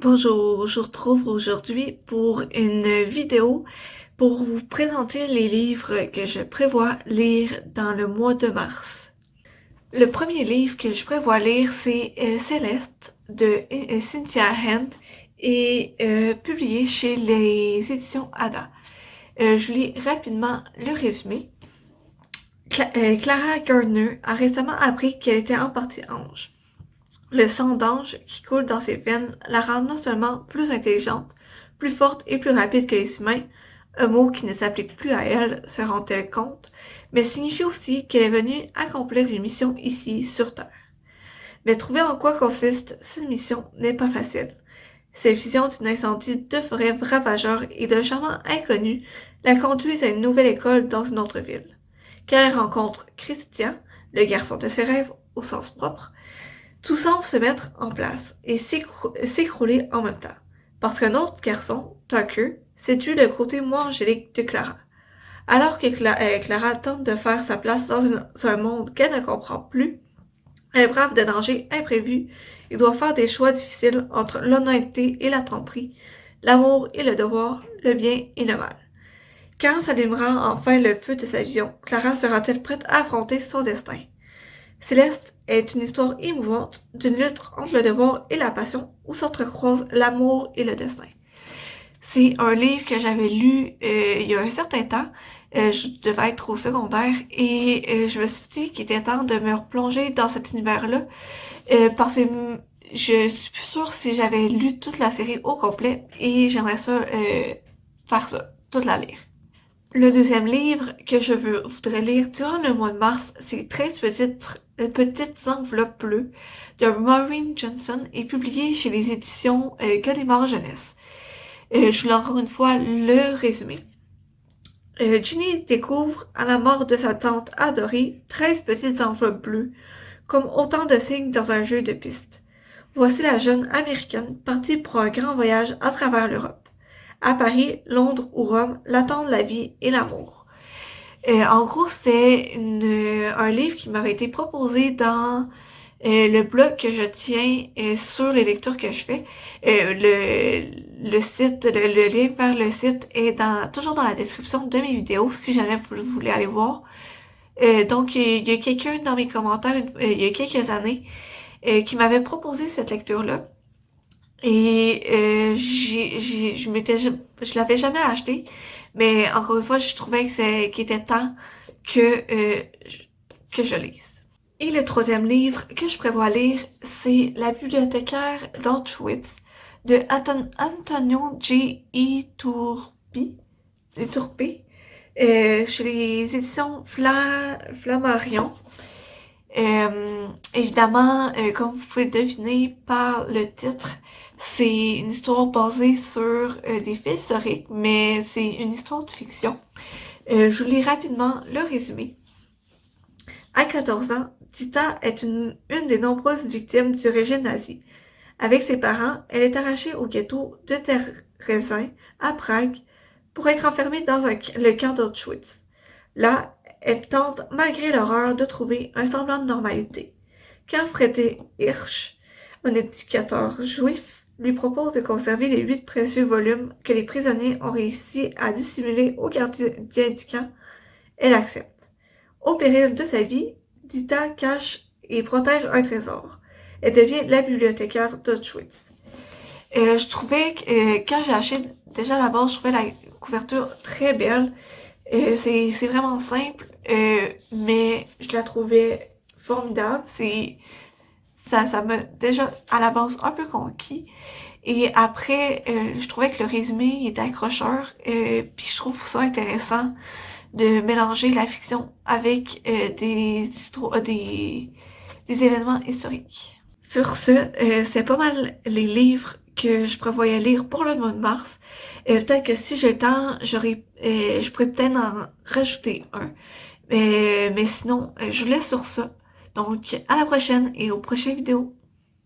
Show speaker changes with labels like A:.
A: Bonjour, je vous retrouve aujourd'hui pour une vidéo pour vous présenter les livres que je prévois lire dans le mois de mars. Le premier livre que je prévois lire, c'est Céleste de Cynthia Hand et publié chez les éditions Ada. Je lis rapidement le résumé. Clara Gardner a récemment appris qu'elle était en partie ange. Le sang d'ange qui coule dans ses veines la rend non seulement plus intelligente, plus forte et plus rapide que les humains, un mot qui ne s'applique plus à elle, se rend-elle compte, mais signifie aussi qu'elle est venue accomplir une mission ici, sur Terre. Mais trouver en quoi consiste cette mission n'est pas facile. Ses visions d'un incendie de forêt ravageur et d'un charmant inconnu la conduisent à une nouvelle école dans une autre ville. Qu'elle rencontre Christian, le garçon de ses rêves au sens propre, tout semble se mettre en place et s'écrouler en même temps, parce qu'un autre garçon, Tucker, séduit le côté moins angélique de Clara. Alors que Clara tente de faire sa place dans un monde qu'elle ne comprend plus, elle brave de dangers imprévus et doit faire des choix difficiles entre l'honnêteté et la tromperie, l'amour et le devoir, le bien et le mal. Quand s'allumera enfin le feu de sa vision, Clara sera-t-elle prête à affronter son destin? Céleste est une histoire émouvante d'une lutte entre le devoir et la passion où s'entrecroisent l'amour et le destin. C'est un livre que j'avais lu il y a un certain temps. Je devais être au secondaire et je me suis dit qu'il était temps de me replonger dans cet univers-là parce que je suis plus sûre si j'avais lu toute la série au complet et j'aimerais ça faire ça, toute la lire. Le deuxième livre que je voudrais lire durant le mois de mars, c'est 13 petites enveloppes bleues de Maureen Johnson et publié chez les éditions Gallimard Jeunesse. Je vous lis encore une fois le résumé. Ginny découvre à la mort de sa tante adorée 13 petites enveloppes bleues, comme autant de signes dans un jeu de piste. Voici la jeune américaine partie pour un grand voyage à travers l'Europe. À Paris, Londres ou Rome l'attendent la vie et l'amour. En gros, c'était un livre qui m'avait été proposé dans le blog que je tiens sur les lectures que je fais. Le site, le lien vers le site est toujours dans la description de mes vidéos si jamais vous voulez aller voir. Donc, il y a quelqu'un dans mes commentaires il y a quelques années qui m'avait proposé cette lecture-là. Et je l'avais jamais acheté, mais encore une fois, je trouvais qu'il était temps que je lise. Et le troisième livre que je prévois lire, c'est La bibliothécaire d'Auschwitz de Antonio J. Iturbi, chez les éditions Flammarion. Évidemment, comme vous pouvez deviner par le titre, c'est une histoire basée sur des faits historiques, mais c'est une histoire de fiction. Je vous lis rapidement le résumé. À 14 ans, Tita est une des nombreuses victimes du régime nazi. Avec ses parents, elle est arrachée au ghetto de Terezin, à Prague, pour être enfermée dans le camp d'Auschwitz. Là, elle tente, malgré l'horreur, de trouver un semblant de normalité. Quand Freddy Hirsch, un éducateur juif, lui propose de conserver les 8 précieux volumes que les prisonniers ont réussi à dissimuler aux gardiens du camp, elle accepte. Au péril de sa vie, Dita cache et protège un trésor. Elle devient la bibliothécaire d'Auschwitz. Je trouvais que quand j'ai acheté, déjà à la base, je trouvais la couverture très belle. C'est vraiment simple, mais je la trouvais formidable. Ça m'a déjà à la base un peu conquis. Et après, je trouvais que le résumé était accrocheur. Puis je trouve ça intéressant de mélanger la fiction avec des événements historiques. Sur ce, c'est pas mal les livres que je prévoyais lire pour le mois de mars. Peut-être que si j'ai le temps, je pourrais peut-être en rajouter un. Mais sinon, je vous laisse sur ça. Donc, à la prochaine et aux prochaines vidéos.